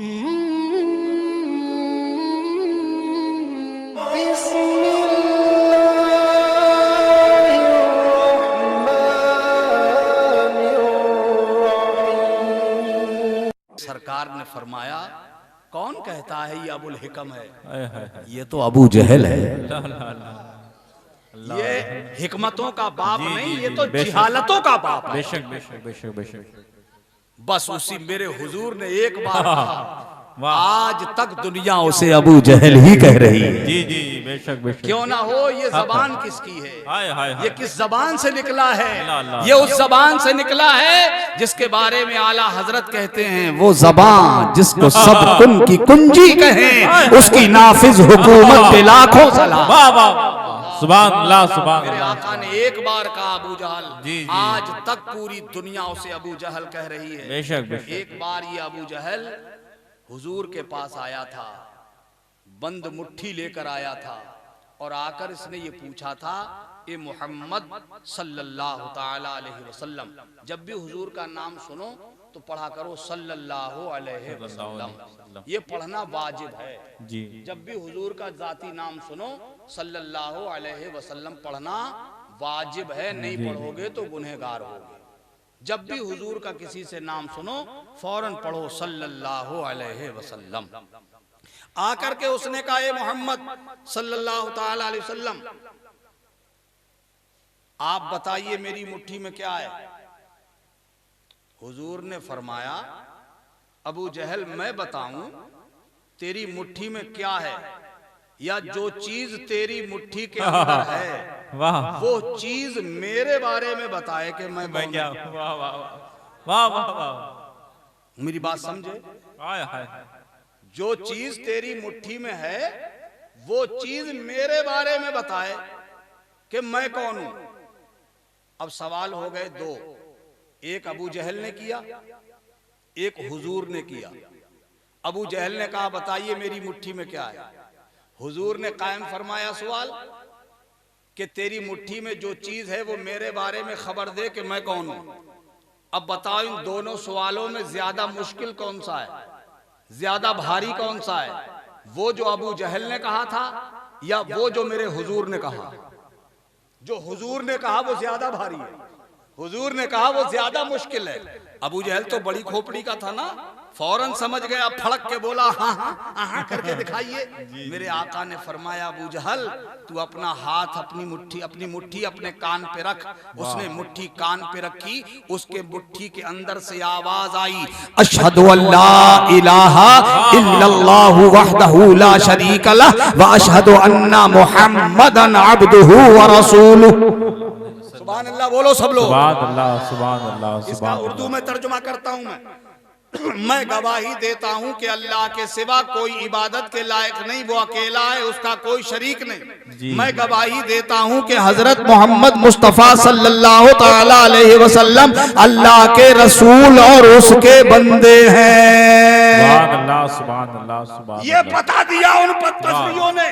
सरकार ने फरमाया, कौन कहता है ये अबुल हिकम है? ये तो अबू जहल है। ये हिकमतों का बाप नहीं, ये तो जिहालतों का बाप है। बेशक बेशक बेशक बेशक। बस उसी मेरे हुजूर ने एक बार कहा, आज तक दुनिया उसे अबू जहल ही कह रही है। जी जी बेशक बेशक। क्यों ना हो, ये जबान किसकी है? हाय हाय ये किस जबान से निकला है? अल्लाह। ये उस जबान से निकला है जिसके बारे में आला हजरत कहते हैं, वो जबान जिसको सब कुन की कुंजी कहें, उसकी नाफिज हुकूमत पे लाखों सलाम। वाह वाह सुभान अल्लाह सुभान मेरे अल्लाह। आका ने एक बार कहा अबू जहल, जी, जी। आज तक पूरी दुनिया उसे अबू जहल कह रही है। बेशक बेशक। एक बार ये अबू जहल हुजूर के पास आया था, बंद मुट्ठी लेकर आया था, और आकर इसने ये पूछा था, ए मोहम्मद सल्लल्लाहु ताला अलैहि वसल्लम, जब भी हुजूर का नाम सुनो तो पढ़ा करो सल्लल्लाहु अलैहि वसल्लम। ये पढ़ना वाजिब है जी। जब भी हुजूर का जाती नाम सुनो सल्लल्लाहु अलैहि वसल्लम पढ़ना वाजिब है, नहीं पढ़ोगे तो गुनहगार होगे। जब भी हुजूर का किसी से नाम सुनो फौरन पढ़ो सल्लल्लाहु अलैहि वसल्लम। आकर के उसने कहा, ए मोहम्मद सल्लल्लाहु ताला अलैहि वसल्लम, आप बताइए मेरी मुट्ठी में क्या है? हुजूर ने फरमाया, अबू जहल मैं बताऊं तेरी मुट्ठी में क्या है, या जो चीज तेरी मुट्ठी के अंदर है वाह वो चीज मेरे बारे में बताए कि मैं क्या। वाह वाह वाह वाह वाह। मेरी बात समझे? हाय हाय। जो चीज तेरी मुट्ठी में है वो चीज मेरे बारे में बताए कि मैं कौन हूं। अब सवाल हो गए दो, एक अबू जहल ने किया, एक हुजूर ने किया। अबू जहल ने कहा, बताइए मेरी मुट्ठी में क्या है? हुजूर ने कायम फरमाया सवाल कि तेरी मुट्ठी में जो चीज है वो मेरे बारे में खबर दे कि मैं कौन हूं। अब बताओ इन दोनों सवालों में ज्यादा मुश्किल कौन सा है, ज्यादा भारी कौन सा है? वो जो अबू जहल ने कहा था या वो जो मेरे हुजूर ने कहा? जो हुजूर ने कहा वो ज्यादा भारी है, हुजूर ने कहा वो ज्यादा मुश्किल है। अबू जहल तो बड़ी खोपड़ी का था ना, फौरन समझ गया, फड़क के बोला हाँ हाँ हाँ करके दिखाइए। मेरे आका ने फरमाया, अबू जहल तू अपना हाथ अपनी मुट्ठी अपने कान पे रख। उसने मुट्ठी कान पे रखी, उसके मुट्ठी के अंदर से आवाज आई, अशहदु अल्ला इलाहा इल्लल्लाहु वहदहु ला शरीका लह व अशहदु अन्ना मुहम्मदन अब्दुहु व रसूलुहु। सुभान अल्लाह बोलो सब लोग। सुभान अल्लाह सुभान अल्लाह। इसका उर्दू में तर्जुमा करता हूं मैं गवाही देता हूं कि अल्लाह के सिवा कोई इबादत के लायक नहीं, वो अकेला है, उसका कोई शरीक नहीं। मैं गवाही देता हूं कि हजरत मोहम्मद मुस्तफा सल्लल्लाहु ताला अलैहि वसल्लम अल्लाह के रसूल और उसके बंदे हैं। सुभान अल्लाह सुभान अल्लाह सुभान। ये बता दिया उन पत्तों ने,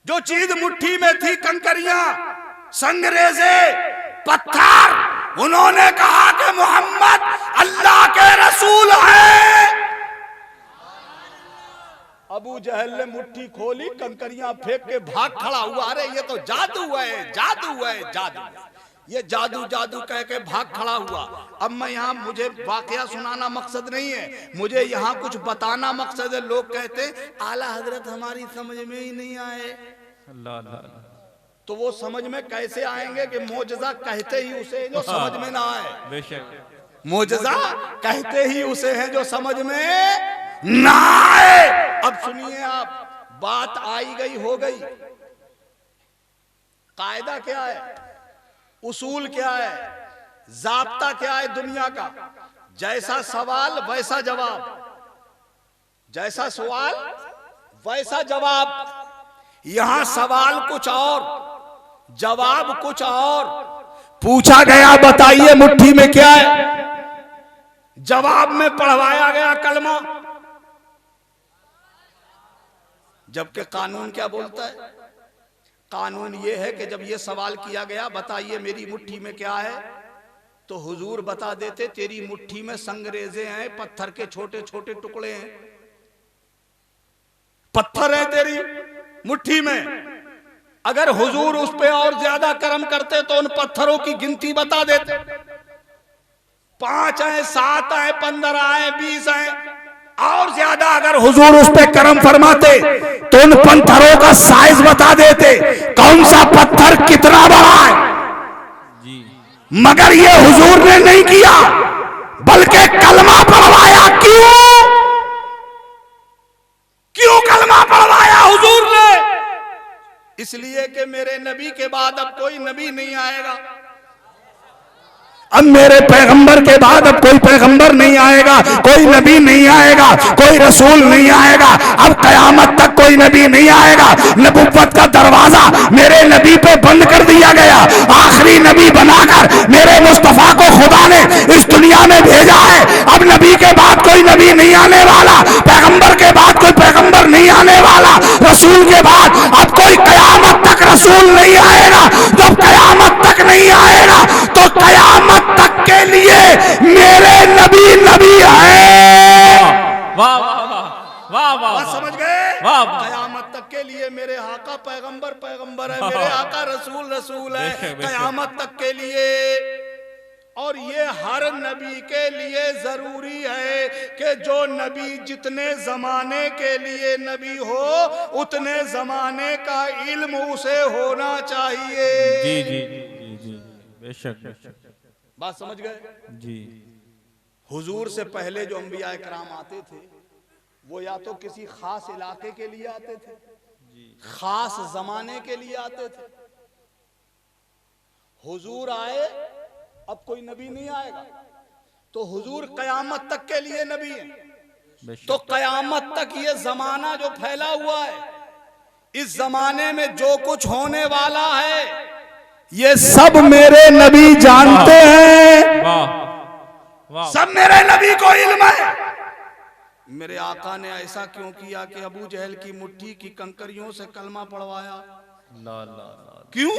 जो चीज मुट्ठी में थी, कंकरियां, संगरेजे, पत्थर, उन्होंने कहा कि मोहम्मद अल्लाह के रसूल है। अबू जहल ने मुट्ठी खोली, कंकरियां फेंक के भाग खड़ा हुआ, अरे ये तो जादू है, जादू है, जादू है, ये जादू जादू कह के भाग खड़ा हुआ। अब मैं यहाँ, मुझे वाकया सुनाना मकसद नहीं है, मुझे यहाँ कुछ बताना मकसद है। लोग कहते आला हजरत हमारी समझ में ही नहीं आए। अल्लाह अल्लाह। तो वो समझ में कैसे आएंगे कि मोजज़ा कहते ही उसे जो समझ में ना आए। बेशक। मोजज़ा कहते ही उसे है जो समझ में ना आए। अब सुनिए आप, बात आई गई हो गई। कायदा क्या है, उसूल क्या है, जाब्ता क्या है दुनिया का? जैसा सवाल वैसा जवाब, जैसा सवाल वैसा जवाब। यहां सवाल कुछ और, जवाब कुछ और। पूछा गया बताइए मुट्ठी में क्या है, जवाब में पढ़वाया गया कलमा। जबकि कानून क्या बोलता है? कानून ये है कि जब ये सवाल किया गया बताइए मेरी मुट्ठी में क्या है, तो हुजूर बता देते तेरी मुट्ठी में संगरेजे हैं, पत्थर के छोटे छोटे टुकड़े हैं, पत्थर है तेरी मुट्ठी में। अगर हुजूर उस पे और ज्यादा करम करते तो उन पत्थरों की गिनती बता देते, 5 हैं, 7 हैं, 15 हैं, 20 हैं, और ज्यादा अगर हुजूर उस पे करम फरमाते तो उन पत्थरों का साइज बता देते, कौन सा पत्थर कितना बड़ा है। जी। मगर ये हुजूर ने नहीं किया, बल्कि कलमा पढ़वाया। क्यों कलमा पढ़वाया हुजूर ने? इसलिए कि मेरे नबी के बाद अब कोई नबी नहीं आएगा, अब मेरे पैगंबर के बाद अब कोई पैगंबर नहीं आएगा, कोई नबी नहीं आएगा, कोई रसूल नहीं आएगा, अब कयामत तक कोई नबी नहीं आएगा। नबुव्वत का दरवाजा मेरे नबी पे बंद कर दिया गया। आखिरी नबी बनाकर मेरे मुस्तफा को खुदा ने इस दुनिया में भेजा है। अब नबी के बाद कोई नबी नहीं आने वाला, पैगंबर के बाद कोई पैगंबर नहीं आने वाला, रसूल के बाद अब कोई कयामत तक रसूल नहीं आएगा। जब कयामत तक नहीं आएगा तो कयामत तक के लिए मेरे नबी नबी है। वाह वाह वाह वाह वाह, समझ गए? वाह। कयामत तक के लिए मेरे आका पैगंबर पैगंबर है, मेरे आका रसूल रसूल है, कयामत तक के लिए। और ये हर नबी के लिए जरूरी है कि जो नबी जितने जमाने के लिए नबी हो उतने जमाने का इल्म उसे होना चाहिए। जी जी जी जी, बेशक बेशक। बात समझ गए? जी। हुजूर से पहले जो अंबिया कराम आते थे वो या तो किसी खास इलाके के लिए आते थे, खास जमाने के लिए आते थे। हुजूर आए, अब कोई नबी नहीं आएगा, तो हुजूर कयामत तक के लिए नबी है। तो कयामत तक ये जमाना जो फैला हुआ है, इस जमाने में जो कुछ होने वाला है ये सब मेरे नबी जानते हैं। वाह वाह, सब मेरे नबी को इल्म है। मेरे आका ने ऐसा क्यों किया कि अबू जहल की मुट्ठी की कंकरियों से कलमा पढ़वाया? ला ला ला। क्यों?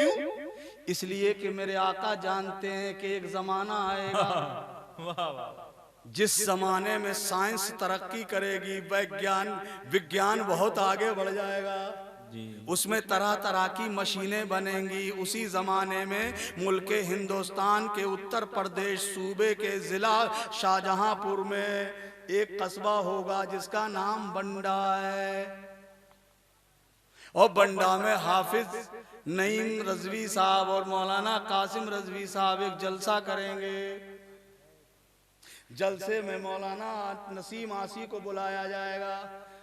इसलिए कि मेरे आका जानते हैं कि एक जमाना आएगा वाह वाह, जिस जमाने में साइंस तरक्की करेगी, विज्ञान बहुत आगे बढ़ जाएगा, उसमें तरह तरह की मशीनें बनेंगी। उसी जमाने में मुल्क हिंदुस्तान के उत्तर प्रदेश सूबे के जिला शाहजहांपुर में एक कस्बा होगा जिसका नाम बंडा है, और बंडा में हाफिज नईम रजवी साहब और मौलाना कासिम रजवी साहब एक जलसा करेंगे। जलसे में मौलाना नसीम आसी को बुलाया जाएगा,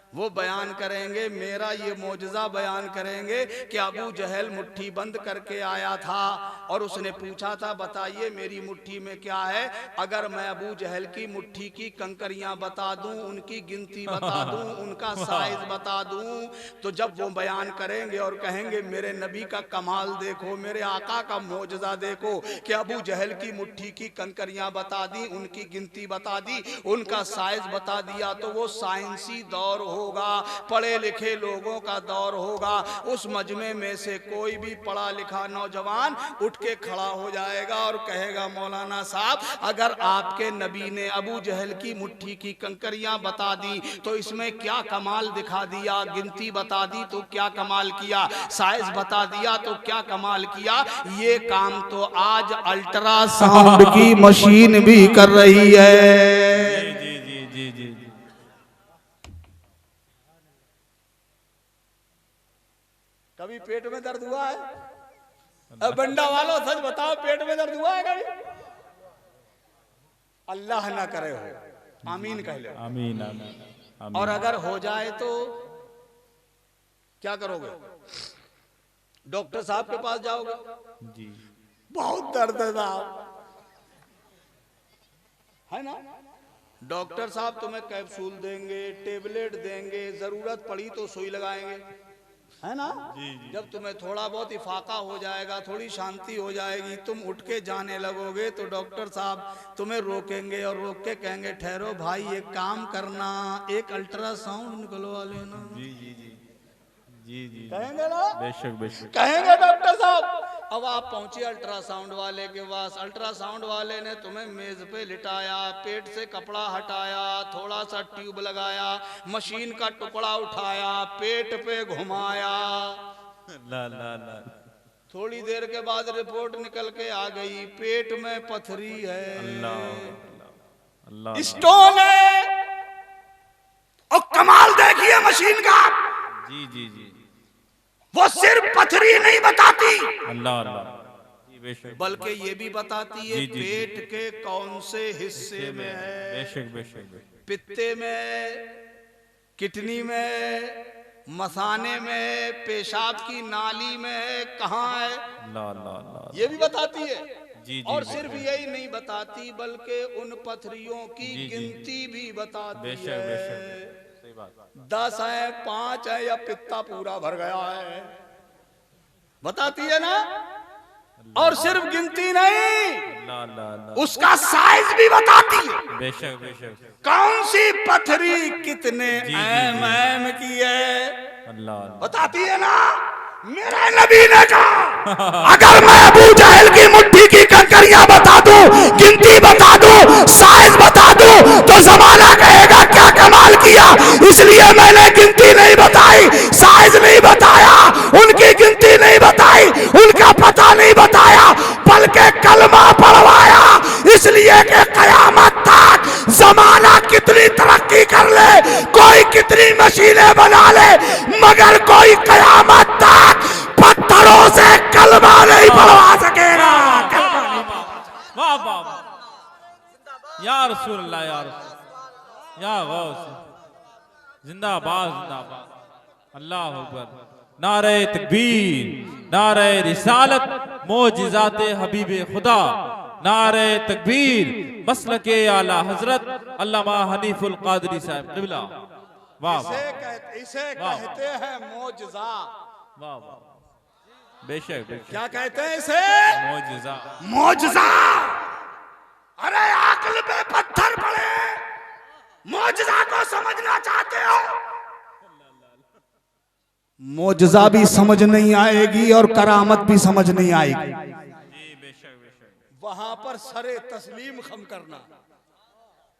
वो बयान करेंगे, मेरा ये मौजज़ा बयान करेंगे कि अबू जहल मुट्ठी बंद करके आया था और उसने पूछा था बताइए मेरी मुट्ठी में क्या है। अगर मैं अबू जहल की मुट्ठी की कंकरियां बता दूं, उनकी गिनती बता दूं, उनका साइज बता दूं, तो जब वो बयान करेंगे और कहेंगे मेरे नबी का कमाल देखो, मेरे आका का मौजज़ा देखो कि अबू जहल की मुट्ठी की कंकरियां बता दी, उनकी गिनती बता दी, उनका साइज बता दिया, तो वो साइंसी दौर होगा, पढ़े लिखे लोगों का दौर होगा। उस मजमे में से कोई भी पढ़ा लिखा नौजवान उठ के खड़ा हो जाएगा और कहेगा मौलाना साहब अगर आपके नबी ने अबू जहल की मुट्ठी की कंकरियां बता दी तो इसमें क्या कमाल दिखा दिया, गिनती बता दी तो क्या कमाल किया, साइज बता दिया तो क्या कमाल किया। ये काम तो आज अल्ट्रासाउंड की मशीन भी कर रही है। जी जी जी जी जी। कभी पेट में दर्द हुआ है? अब बंडा वालों सच बताओ, पेट में दर्द हुआ है कभी? अल्लाह ना करे हो, आमीन कह लो। आमीन आमीन। और अगर हो जाए तो क्या करोगे? डॉक्टर साहब के पास जाओगे? जी। बहुत दर्द है साहब, है ना? डॉक्टर साहब तुम्हें कैप्सूल देंगे, टेबलेट देंगे, जरूरत पड़ी तो सुई लगाएंगे, है ना? जब तुम्हें थोड़ा बहुत इफाका हो जाएगा, थोड़ी शांति हो जाएगी, तुम उठ के जाने लगोगे तो डॉक्टर साहब तुम्हें रोकेंगे और रोक के कहेंगे ठहरो भाई एक काम करना, एक अल्ट्रासाउंड निकलवा लेना। जी जी जी जी जी, कहेंगे ना? बेशक बेशक कहेंगे डॉक्टर साहब अब आप पहुंचे अल्ट्रासाउंड वाले के पास। अल्ट्रासाउंड वाले ने तुम्हें मेज पे लिटाया, पेट से कपड़ा हटाया, थोड़ा सा ट्यूब लगाया, मशीन का टुकड़ा उठाया, पेट पे घुमाया। ला ला ला। थोड़ी देर के बाद रिपोर्ट निकल के आ गई, पेट में पथरी है, अल्लाह अल्लाह। स्टोन है। और कमाल देखिए मशीन का, जी जी जी। वो सिर्फ पथरी नहीं बताती, अल्लाह अल्लाह। बेशक। बल्कि ये भी बताती है जी, जी, पेट के कौन से हिस्से में है। बेशक बेशक। पित्ते में, किडनी में, मसाने में, पेशाब की नाली में है, कहाँ है, अल्लाह अल्लाह अल्लाह। ये भी बताती है। जी, और जी, सिर्फ यही नहीं बताती, बल्कि उन पथरियों की जी, जी। गिनती भी बताती बेशक है। बेशक। सही बात। 10 है, 5 है, या पित्ता पूरा भर गया है, बताती है ना। और सिर्फ गिनती नहीं, अल्लाह अल्लाह अल्लाह। उसका साइज भी बताती है। बेशक बेशक। कौन सी पथरी कितने जी, जी, mm की है, अल्लाह अल्लाह। बताती है ना। मेरे नबी ने कहा अगर मैं अबू जहल की मुट्ठी की कंकरियां बता दूं, गिनती बता दूं, साइज बता दूं, तो जमाना कहेगा क्या कमाल किया। इसलिए मैंने गिनती नहीं बताई, साइज नहीं बताया, उनकी गिनती नहीं बताई, उनका पता नहीं बताया, बल्कि कलमा पढ़वाया। इसलिए कि कयामत तक जमाना कितनी तरक्की कर ले, कोई कितनी मशीनें बना ले, मगर कोई कयामत तक पत्थरों से कलमा नहीं पढ़वा सकेगा। वाह वाह वाह। या रसूल अल्लाह, या रसूल, या गौस, जिंदाबाद जिंदाबाद। अल्लाह अकबर। नारे तकबीर, नारे रिसालत, मोजिज़ाते हबीबे खुदा, नारे तकबीर, मसलके आला हजरत अल्लामा हनीफुल कादरी साहब क़िबला। वाह वाह। इसे कहते हैं मोजज़ा। वाह वाह। बेशक बेशक। क्या कहते हैं इसे? मोजिज़ा। मोजज़ा। अरे अक्ल पे पत्थर पड़े, मोजज़ा को समझना चाहते हो, मोजज़ा भी समझ नहीं आएगी और करामत भी समझ नहीं आएगी। जी बेशक बेशक। वहां पर सरे तस्लीम खम करना,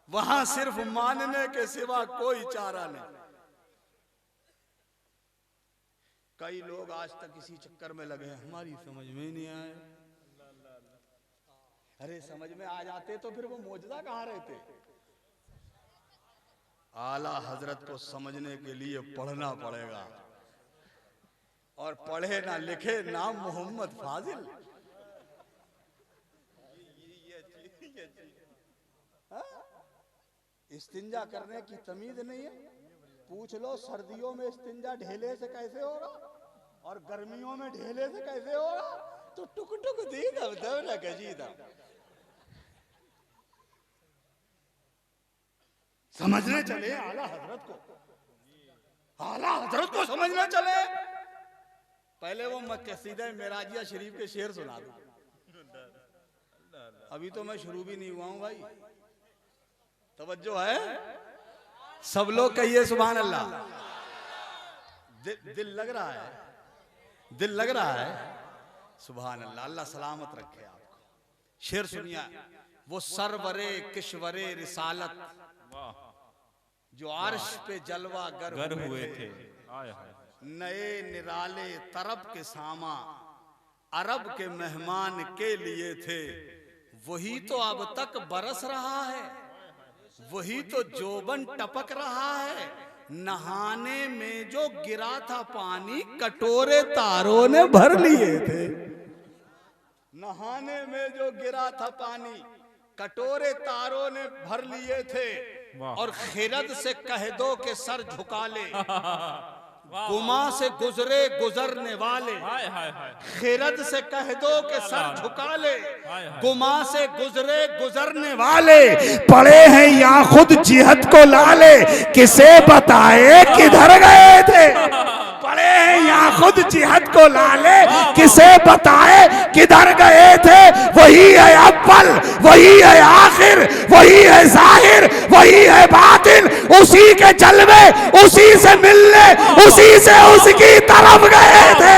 वहां सिर्फ मानने के सिवा कोई चारा नहीं। कई लोग आज तक इसी चक्कर में लगे हैं, हमारी समझ में ही नहीं आए। अरे समझ में आ जाते तो फिर वो मोजज़ा कहाँ रहते। आला हजरत को समझने के लिए पढ़ना पड़ेगा, और पढ़े ना लिखे नाम मोहम्मद फाजिल। इस्तिंजा करने की तमीज नहीं है। पूछ लो सर्दियों में इस्तिंजा ढेले से कैसे होगा और गर्मियों में ढेले से कैसे होगा, तो टुक टुक दी दब न गजीदा। समझने चले आला हजरत को, आला हजरत को समझने चले। पहले वो कसीदा मेराजिया शरीफ के शेर सुना दो। अभी तो मैं शुरू भी नहीं हुआ हूं भाई, तवज्जो है। सब लोग कहिए सुभान अल्लाह। दिल लग रहा है, दिल लग रहा है। सुभान अल्लाह, अल्लाह सलामत रखे आपको। शेर सुनिए। वो सरवरे किश्वरे रिसालत, जो अर्श पे जलवा गर हुए थे, नए निराले तरब के सामा, अरब के मेहमान के लिए थे। वही तो अब तक बरस रहा है, वही तो जोबन टपक रहा है। नहाने में जो गिरा था पानी, कटोरे तारों ने भर लिए थे। नहाने में जो गिरा था पानी, कटोरे तारों ने भर लिए थे। और खिरद से कह दो कि सर झुका ले, गुमा से गुजरे गुजरने वाले। खिरद से कह दो कि सर झुका ले, गुमा से गुजरे गुजरने वाले। पड़े हैं या खुद जिहद को लाले, किसे बताए किधर गए थे। पड़े हैं या खुद जिहद को लाले, किसे बताए किधर गए थे। वही है अव्वल, वही है आखिर, वही है जाहिर, वही है बातिन। उसी के जलवे, उसी से मिलने, उसी से उसकी तरफ गए थे।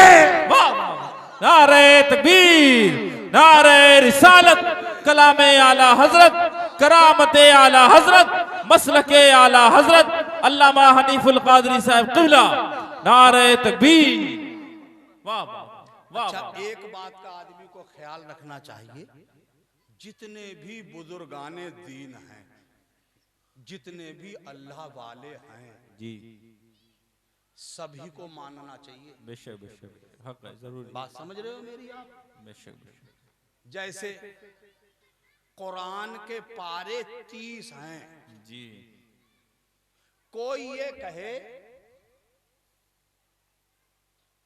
नारे तकबीर, नारे रिसालत, कलामे आला हजरत, करामते आला हजरत, मसलके आला हजरत अल्लामा हनीफुल कादरी साहब क़िबला। नारे तकबीर। वाह वाह वाह। अच्छा, एक बात का आदमी को ख्याल रखना चाहिए, जितने भी बुजुर्गाने दीन हैं, जितने भी अल्लाह वाले हैं, जी सभी को मानना चाहिए। बेशक बेशक, हक है, जरूरी। बात समझ रहे हो मेरी आप? बेशक बेशक। जैसे कुरान के पारे 30 हैं, जी कोई ये कहे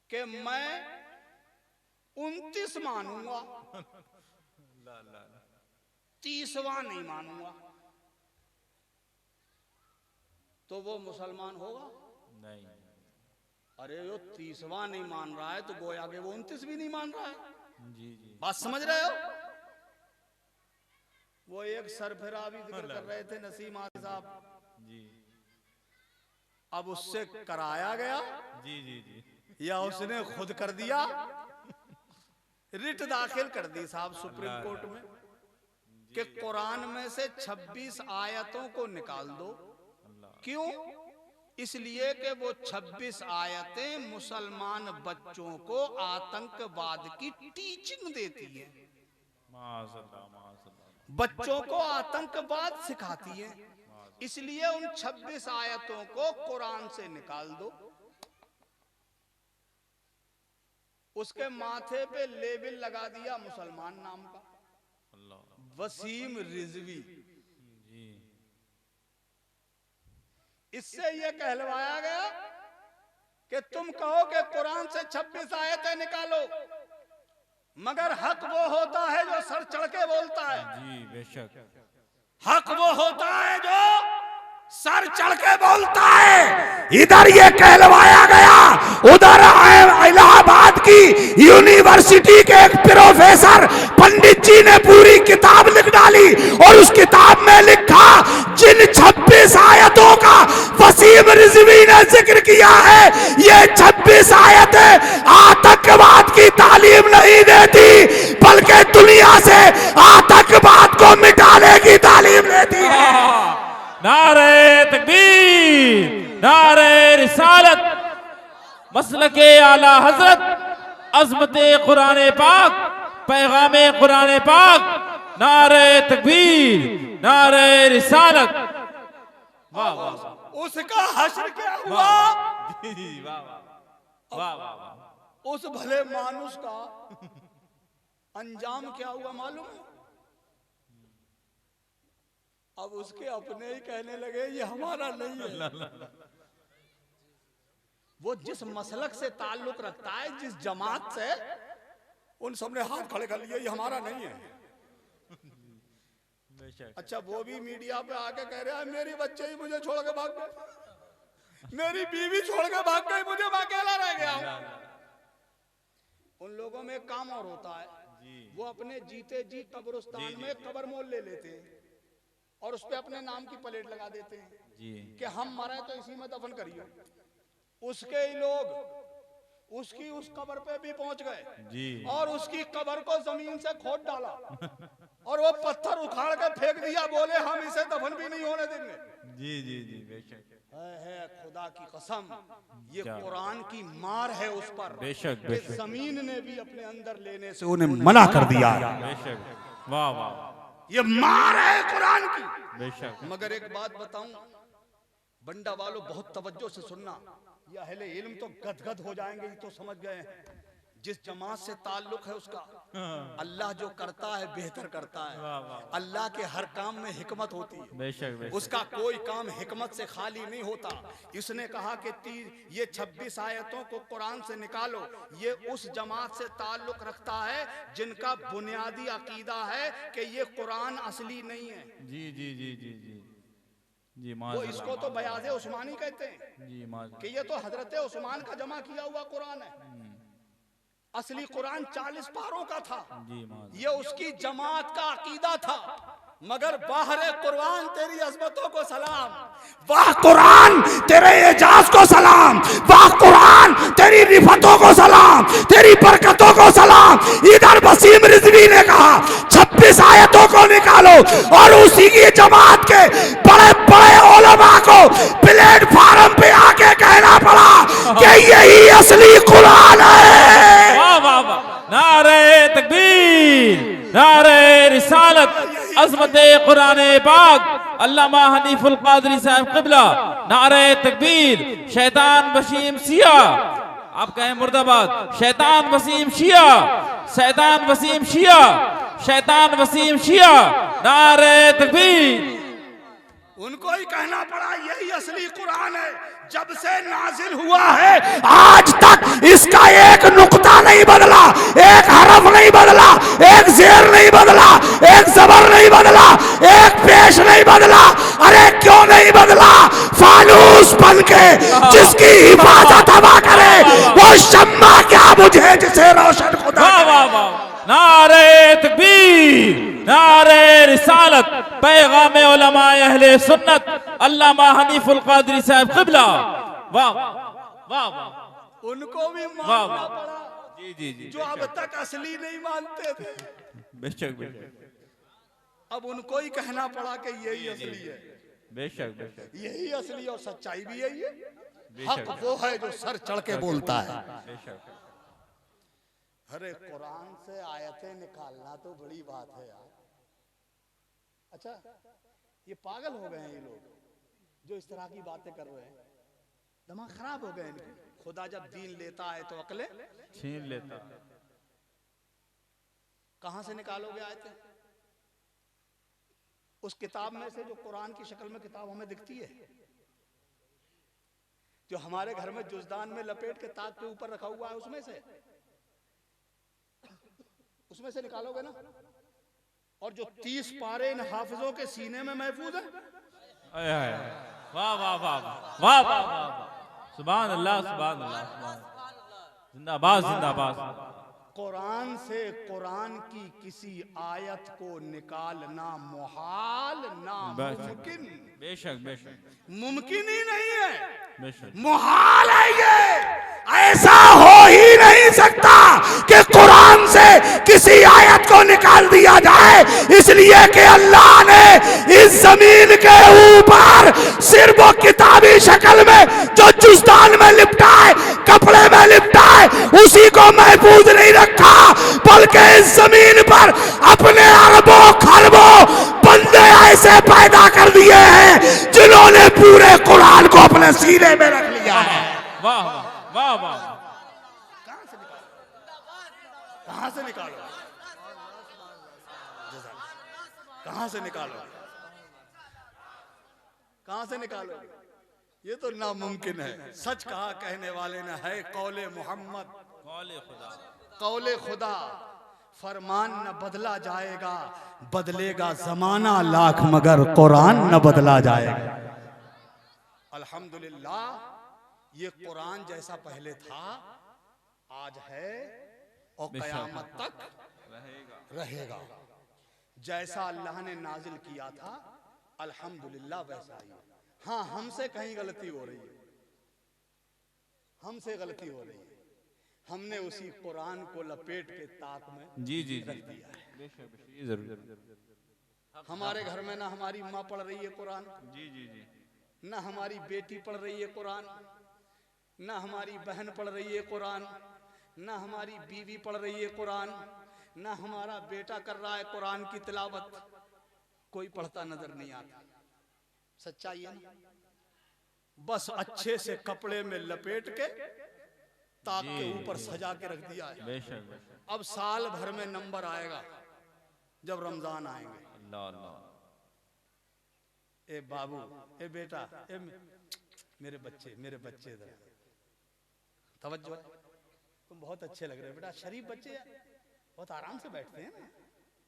कि मैं 29 मानूंगा, 30वां नहीं मानूंगा, तो वो मुसलमान होगा? नहीं। अरे वो 30वां नहीं मान रहा है तो गोया के वो 29 भी नहीं मान रहा है। जी जी बात समझ रहे हो? वो एक सरफराबी जिक्र कर रहे थे नसीम आदि साहब, जी अब उससे कराया गया जी जी जी। या उसने खुद कर दिया? रिट दाखिल कर दी साहब सुप्रीम कोर्ट में कि कुरान में से 26 आयतों को निकाल दो। क्यों? इसलिए कि वो 26 आयतें मुसलमान बच्चों को आतंकवाद की टीचिंग देती है, बच्चों को आतंकवाद सिखाती है। इसलिए उन 26 आयतों को कुरान से निकाल दो। उसके माथे पे लेबल लगा दिया मुसलमान नाम का, वसीम रिजवी। इससे यह कहलवाया गया कि तुम कहो कि कुरान से 26 आयतें निकालो, मगर हक वो होता है जो सर चढ़ के बोलता है। जी बेशक। हक वो होता है जो सर चढ़ के बोलता है। इधर ये कहलवाया गया, उधर इलाहाबाद की यूनिवर्सिटी के एक प्रोफेसर पंडित जी ने पूरी किताब लिख डाली और उस किताब में लिखा जिन 26 आयतों का वसीम रिजवी ने जिक्र किया है, ये 26 आयतें आतंकवाद की तालीम नहीं देती, बल्कि दुनिया से आतंकवाद को मिटाने की तालीम देती है। नारे तकबीर, नारे रिसालत, मसलके आला हजरत, अज़मते कुरान पाक, पैगामे कुरान पाक। नारे तकबीर, नारे रिसालत। वाह वाह। उसका हश्र क्या हुआ? जी जी वाह वाह वाह वाह। उस भले मानुष का अंजाम क्या हुआ मालूम? अब उसके अपने ही कहने लगे ये हमारा नहीं है। वो जिस मसलक से ताल्लुक रखता है, जिस जमात से, उन सबने हाथ खड़े कर लिए ये हमारा नहीं है। अच्छा, वो भी मीडिया पे आके कह रहा है मेरी बच्चे ही मुझे छोड़ के भाग गए, मेरी बीवी छोड़ के भाग गई, मुझे मैं अकेला रह गया हूं। उन लोगों में एक काम और होता है, वो अपने जीते जी कब्रिस्तान में कब्र मोल ले लेते हैं और उस पे अपने नाम की प्लेट लगा देते हैं कि हम मरे तो इसी में दफन करिए। उसके ही लोग उसकी उस कब्र पे भी पहुंच गए और उसकी कब्र को जमीन से खोद डाला और वो पत्थर उखाड़ के फेंक दिया, बोले हम इसे दफन भी नहीं होने देंगे। जी जी जी बेशक। है खुदा की कसम, ये कुरान की मार है उस पर। बेशक बेशक। जमीन ने भी अपने अंदर लेने से उन्हें मना कर दिया। बेशक। वाह वाह। ये मार है कुरान की। बेशक। मगर एक बात बताऊं, बंडा वालों बहुत तवज्जो से सुनना, ये अहले इल्म तो गदगद हो जाएंगे, ये तो समझ गए हैं। जिस जमात से ताल्लुक है उसका, अल्लाह जो करता है बेहतर करता है। अल्लाह के हर काम में हिकमत होती है। बेशक बेशक। उसका कोई काम हिकमत से खाली नहीं होता। इसने कहा कि ये 26 आयतों को कुरान से निकालो, ये उस जमात से ताल्लुक रखता है जिनका बुनियादी अकीदा है कि ये कुरान असली नहीं है। जी जी जी जी जी जी। वो इसको तो बयाज़े उस्मानी कहते हैं जी कि ये तो हजरत उस्मान का जमा किया हुआ कुरान है। असली कुरान 40 पारों का था। ये उसकी जमात का अकीदा था। मगर बाहरे कुरान तेरी अजमतों को सलाम। वाह कुरान तेरे एजाज को सलाम, वाह कुरान तेरी रिफतों को सलाम, तेरी बरकतों को सलाम। इधर वसीम रिजवी ने कहा 26 आयतों को निकालो और उसी की जमात के बड़े बड़े उलमा को प्लेटफार्म पे आके कहना पड़ा कि यही असली कुरान है। वाह वाह वाह, नारे तकबीर, नारे रिसालत, अज़मत कुरान पाक, अल्लामा हनीफुल कादरी साहब क़िबला, नारे तकबीर। शैतान वसीम शिया, आप कहें मुर्दाबाद। शैतान वसीम शिया, शैतान वसीम शिया, शैतान वसीम शिया, नारे तकबीर। उनको ही कहना पड़ा यही असली कुरान है। जब से नाजिल हुआ है आज तक इसका एक नुक्ता नहीं बदला, एक हरफ नहीं बदला, एक जेर नहीं बदला, एक जबर नहीं बदला, एक पेश नहीं बदला। अरे क्यों नहीं बदला? फानूस बन के जिसकी हिफाजत हवा करे वो शम्मा क्या बुझे जिसे रोशन खुदा। वाह वाह वाह, नारे तकबीर, नारे रिसालत, पैगाम उलमा अहले सुन्नत, अल्लामा हनीफुल कादरी साहब क़िबला। वाह वाह वाह, उनको भी वाह मानना वाह, पड़ा जी जी जी, जो अब तक असली नहीं मानते थे। बेशक बेशक, अब उनको ही कहना पड़ा कि यही असली है, बेशक बेशक, यही असली और सच्चाई भी यही है। बेशक। हक वो है जो सर चढ़ के बोलता है। बेशक। अरे कुरान से आयतें निकालना तो बड़ी बात है यार। अच्छा ये पागल हो गए हैं ये लोग जो इस तरह की बातें कर रहे हैं, दिमाग खराब हो गए इनके। खुदा जब दीन लेता है तो अकले छीन लेता। कहां से निकालोगे आयतें? उस किताब में से जो कुरान की शक्ल में किताब हमें दिखती है, जो हमारे घर में जुज़दान में लपेट के ताक के ऊपर रखा हुआ है, उसमें से निकालोगे ना। और जो 30 पारे इन हाफिजों के सीने में महफूज है। वाह वाह वाह वाह वाह वाह, सुभान अल्लाह, सुभान अल्लाह, जिंदाबाद जिंदाबाद। कुरान से कुरान की किसी आयत को निकालना मुहाल, नामुमकिन। बेशक बेशक, मुमकिन ही नहीं है, बेशक। मुहाल है ये। ऐसा हो ही नहीं सकता कि कुरान से किसी आयत को निकाल दिया जाए, इसलिए कि अल्लाह ने इस जमीन के ऊपर सिर्फ वो किताबी शक्ल में जो जुज़दान में लिपटा है, कपड़े में लिपटा है, उसी को महफूज नहीं रखा, बल्कि इस जमीन पर अपने अरबों खरबों बंदे ऐसे पैदा कर दिए हैं जिन्होंने पूरे कुरान को अपने सीने में रख लिया है। वाह वाह वाह, कहां से निकालो, कहां से निकालो, कहां से निकालो? ये तो नामुमकिन है। सच कहा कहने वाले ने है कौले मोहम्मद, कौले खुदा, कौले खुदा। फरमान न बदला जाएगा, बदलेगा जमाना लाख, मगर कुरान न बदला जाएगा। अल्हम्दुलिल्लाह ये कुरान जैसा पहले था आज है और कयामत तक रहेगा। जैसा अल्लाह ने नाजिल किया था अल्हम्दुलिल्लाह वैसा ही। हाँ हमसे कहीं गलती हो रही है, हमसे गलती हो रही है। हमने उसी कुरान को लपेट के ताक में जी जी रख दिया है। ये जरूर। हमारे घर में ना हमारी माँ पढ़ रही है कुरान, जी जी जी, ना हमारी बेटी पढ़ रही है कुरान, ना हमारी बहन पढ़ रही है कुरान, ना हमारी बीवी पढ़ रही है कुरान, ना हमारा बेटा कर रहा है कुरान की तिलावत। कोई पढ़ता नजर नहीं आता। सच्चाई है ना? बस अच्छे से कपड़े में लपेट के ताक के ऊपर सजा के रख दिया है। बेशक बेशक। अब साल भर में नंबर आएगा जब रमजान आएंगे। अल्लाह अल्लाह। ए बाबू, ए बेटा, ए मेरे बच्चे इधर तवज्जो है। तुम बहुत अच्छे लग रहे हो बेटा, शरीफ बच्चे बहुत आराम से बैठते हैं ना।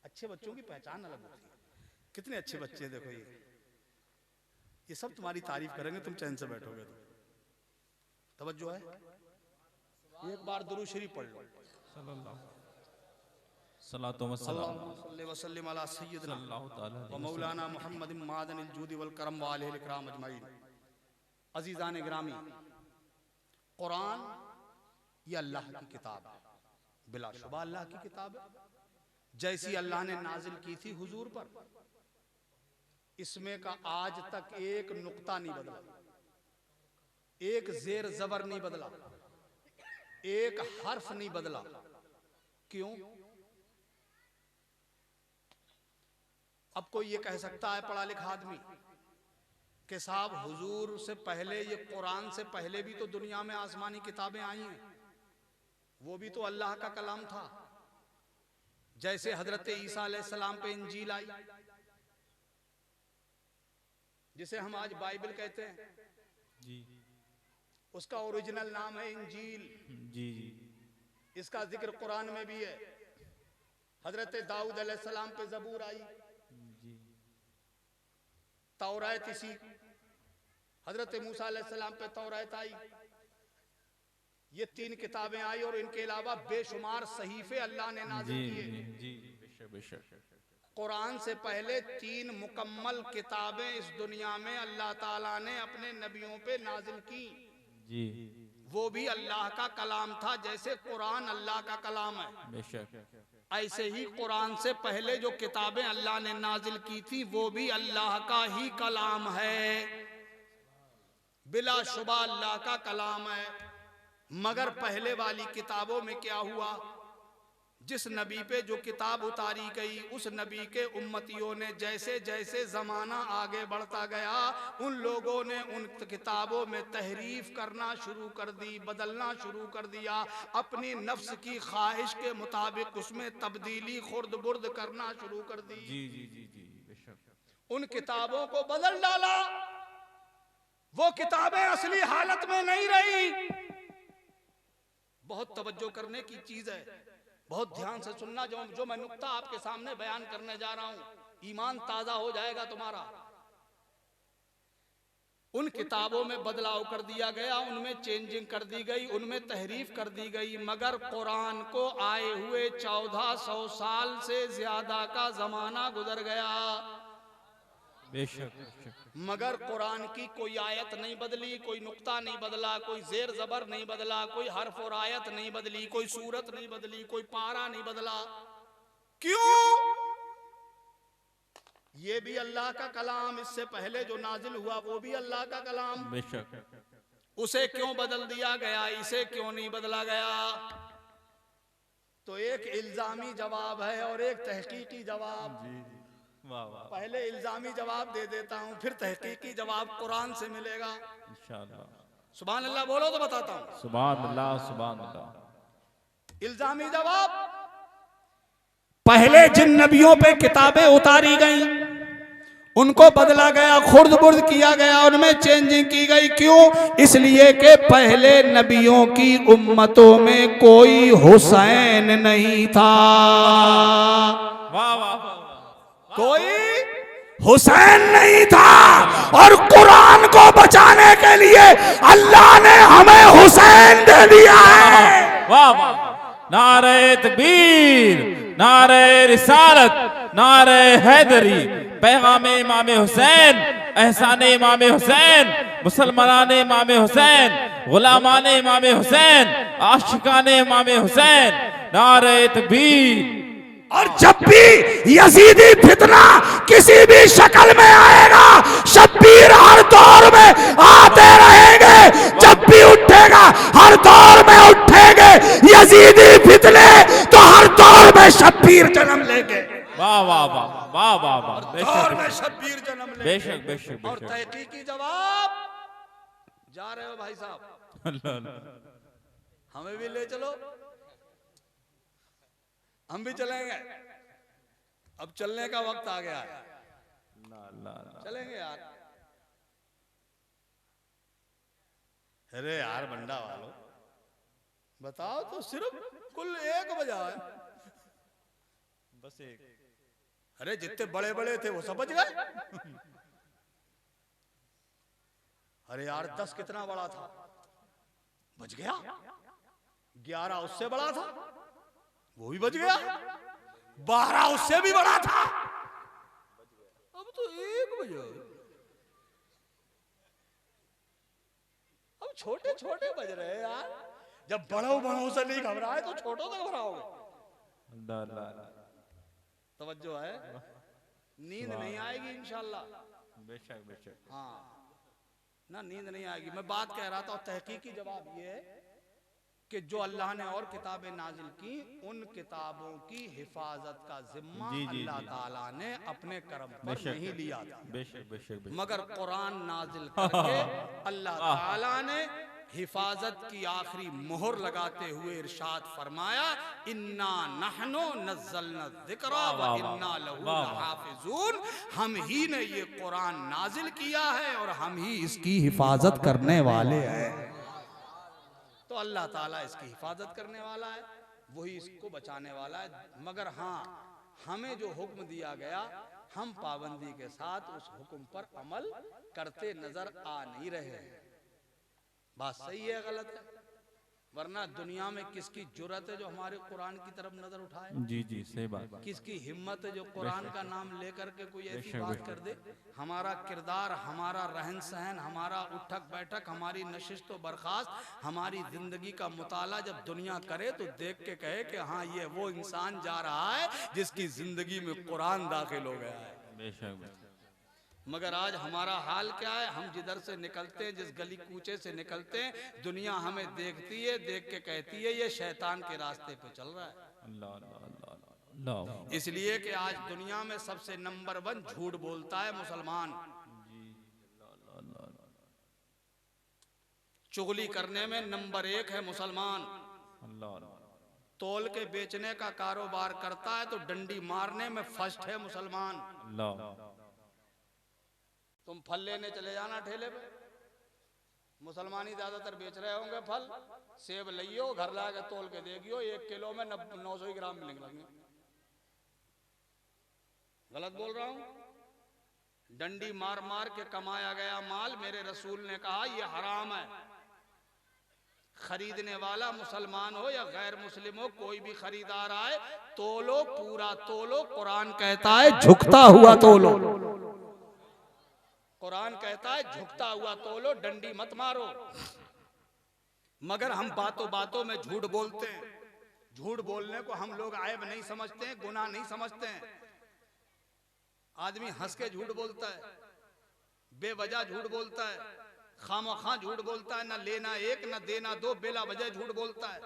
अच्छे बच्चों की पहचान अलग होती है। कितने अच्छे बच्चे, देखो ये सब तुम्हारी तारीफ करेंगे, तुम चैन से बैठोगे तो। तवज्जो है। एक बार दुरूद शरीफ पढ़ लो। सलातो व सलाम अल्लाहुम्मा सल्लि व सल्लिम अला सय्यिदिना सल्लल्लाहु ताला व मौलाना मुहम्मद मादनिल जूद वल करम व आलिहिल इकराम अजमईन। अजीजान गिरामी, कुरान ये अल्लाह की किताब है, बिलाशुबा अल्लाह की किताब है। जैसी अल्लाह ने नाजिल की थी हुजूर पर, इसमें का आज तक एक नुक्ता नहीं बदला, एक जेर जबर नहीं बदला, एक हर्फ नहीं बदला। क्यों? अब कोई ये कह सकता है, पढ़ा लिखा आदमी, कि साहब हुजूर से पहले, ये कुरान से पहले भी तो दुनिया में आसमानी किताबें आई हैं, वो भी तो अल्लाह का कलाम था। जैसे हजरत ईसा अलैहिस्सलाम पे इंजील आई, जिसे हम आज बाइबल कहते हैं, जी उसका ओरिजिनल नाम है इंजील। जी इसका जिक्र कुरान में भी है। हजरत दाऊद अलैहिस्सलाम पे जबूर आई, जी तौरात इसी, हजरत मूसा अलैहिस्सलाम पे तौरात आई। ये 3 किताबें आई और इनके अलावा बेशुमार सहीफे अल्लाह ने नाज़िल किए। जी बेशक बेशक। कुरान से पहले 3 मुकम्मल किताबें इस दुनिया में अल्लाह ताला ने अपने नबियों पे नाजिल की। जी वो भी अल्लाह का कलाम था, जैसे कुरान अल्लाह का कलाम है। बेशक। ऐसे ही कुरान से पहले जो किताबें अल्लाह ने नाजिल की थी वो भी अल्लाह का ही कलाम है, बिलाशुबा अल्लाह का कलाम है। मगर पहले वाली किताबों में क्या हुआ? जिस नबी पे जो किताब उतारी गई, उस नबी के उम्मतियों ने जैसे जैसे जमाना आगे बढ़ता गया, उन लोगों ने उन किताबों में तहरीफ करना शुरू कर दी, बदलना शुरू कर दिया, अपनी नफ्स की ख्वाहिश के मुताबिक उसमें तब्दीली खुर्द बुर्द करना शुरू कर दी। जी जी जी जी बेशक। उन किताबों को बदल डाला, वो किताबें असली हालत में नहीं रही। बहुत तवज्जो करने की चीज है, बहुत ध्यान से सुनना। जो मैं नुक्ता आपके सामने बयान करने जा रहा हूं, ईमान ताजा हो जाएगा तुम्हारा। उन किताबों में बदलाव कर दिया गया, उनमें चेंजिंग कर दी गई, उनमें तहरीफ कर दी गई। मगर कुरान को आए हुए 1400 साल से ज्यादा का जमाना गुजर गया, बेशक। मगर कुरान की कोई आयत नहीं बदली, कोई नुक्ता नहीं बदला, कोई जेर जबर नहीं बदला, कोई हर्फ और आयत नहीं बदली, कोई सूरत नहीं बदली, कोई पारा नहीं बदला। क्यों? ये भी अल्लाह का कलाम, इससे पहले जो नाजिल हुआ वो भी अल्लाह का कलाम। बेशक। उसे क्यों बदल दिया गया, इसे क्यों नहीं बदला गया? तो एक इल्जामी जवाब है और एक तहकीकी जवाब। वाह वाह। पहले इल्जामी जवाब दे देता हूं, फिर तहकीकी जवाब कुरान से मिलेगा इंशाअल्लाह। सुभान अल्लाह बोलो तो बताता हूं। सुभान अल्लाह सुभान अल्लाह। इल्जामी जवाब, पहले जिन नबियों पे किताबें उतारी गई उनको बदला गया, खुर्द बुर्द किया गया, उनमें चेंजिंग की गई। क्यों? इसलिए कि पहले नबियों की उम्मतों में कोई हुसैन नहीं था। वाह वाह। कोई हुसैन नहीं था, और कुरान को बचाने के लिए अल्लाह ने हमें हुसैन दे दिया है। वाह वाह। नारे तकबीर, नारे रिसालत, नारे हैदरी, पैगाम इमाम हुसैन, एहसान इमाम हुसैन, मुसलमान इमाम हुसैन, गुलामान इमाम हुसैन, आशिकान इमाम हुसैन। नारे तकबीर। और जब भी यजीदी फितना किसी भी शक्ल में आएगा, शब्बीर हर दौर में आते रहेंगे। जब भी उठेगा, हर दौर में उठेंगे यजीदी फितने, तो हर दौर में शब्बीर जन्म लेंगे। वाह वाह वाह वाह वाह वाह। दौर में शब्बीर जन्म लेंगे। बेशक बेशक और बेशक। तहकीकी जवाब, जा रहे हो भाई साहब? अल्लाह अल्लाह। हमें भी ले चलो, हम भी चलेंगे। अब चलने का वक्त आ गया है, चलेंगे यार। अरे यार बंडा वालों, बताओ तो, सिर्फ कुल 1 बजा है, बस एक। अरे जितने बड़े बड़े थे वो सब बच गए। अरे यार 10 कितना बड़ा था, बच गया। 11 उससे बड़ा था, वो भी बच गया। 12 उससे भी बड़ा था। अब तो 1 बजे, अब छोटे छोटे बज रहे हैं यार। जब बड़ों बड़ों से नहीं घबराए तो छोटों से घबराओगे। तवज्जो है, नींद नहीं आएगी इंशाल्लाह। बेशक बेशक। हाँ ना, नींद नहीं आएगी। मैं बात कह रहा था, और तहकीकी जवाब ये है कि जो अल्लाह ने और किताबें नाजिल की, उन किताबों की हिफाजत का जिम्मा अल्लाह ताला ने अपने कर्म पर नहीं लिया था। बेशक बेशक। मगर कुरान नाजिल करके अल्लाह ताला ने हिफाजत की आखिरी मोहर लगाते हुए इरशाद फरमाया, इन्ना नहनु नज़्ज़लना ज़िक्रा व इन्ना लहू लहाफ़िज़ून। हम ही ने ये कुरान नाजिल किया है और हम ही इसकी हिफाजत करने वाले हैं। तो अल्लाह ताला इसकी हिफाजत करने वाला है, वही इसको बचाने वाला है। मगर हाँ, हमें जो हुक्म दिया गया, हम पाबंदी के साथ उस हुक्म पर अमल करते नजर आ नहीं रहे हैं। बात सही है गलत है? वरना दुनिया में किसकी जुर्रत है जो हमारे कुरान की तरफ नजर उठाए? जी जी सही बात। किसकी हिम्मत है जो कुरान का नाम लेकर के कोई ऐसी बात कर दे? हमारा किरदार, हमारा रहन सहन, हमारा उठक बैठक, हमारी नशिस्त व बर्खास्त, हमारी जिंदगी का मुताला जब दुनिया करे तो देख के कहे कि हाँ, ये वो इंसान जा रहा है जिसकी जिंदगी में कुरान दाखिल हो गया है। बेशक। मगर आज हमारा हाल क्या है? हम जिधर से निकलते हैं, जिस गली कूचे से निकलते हैं, दुनिया हमें देखती है, देख के कहती है ये शैतान के रास्ते पे चल रहा है। अल्लाह अल्लाह अल्लाह। इसलिए कि आज दुनिया में सबसे नंबर 1 झूठ बोलता है मुसलमान। चुगली करने में नंबर 1 है मुसलमान। तोल के बेचने का कारोबार करता है तो डंडी मारने में फर्स्ट है मुसलमान। तुम फल लेने चले जाना ठेले पे, मुसलमान ही ज्यादातर बेच रहे होंगे फल। सेब लियो, घर ला के तोल के देगियो, 1 किलो में 900 ग्राम मिलेंगे। गलत बोल रहा हूं? डंडी मार मार के कमाया गया माल, मेरे रसूल ने कहा यह हराम है। खरीदने वाला मुसलमान हो या गैर मुस्लिम हो, कोई भी खरीदार आए, तोलो, पूरा तोलो। कुरान कहता है झुकता हुआ तोलो। कुरान कहता है झुकता हुआ तोलो, डंडी मत मारो। मगर हम बातों बातों में झूठ बोलते हैं। झूठ बोलने को हम लोग आयब नहीं समझते हैं, गुनाह नहीं समझते हैं। आदमी हंस के झूठ बोलता है, बेवजह झूठ बोलता है, खामोखा झूठ बोलता है, न लेना एक न देना दो, बेला वजह झूठ बोलता है।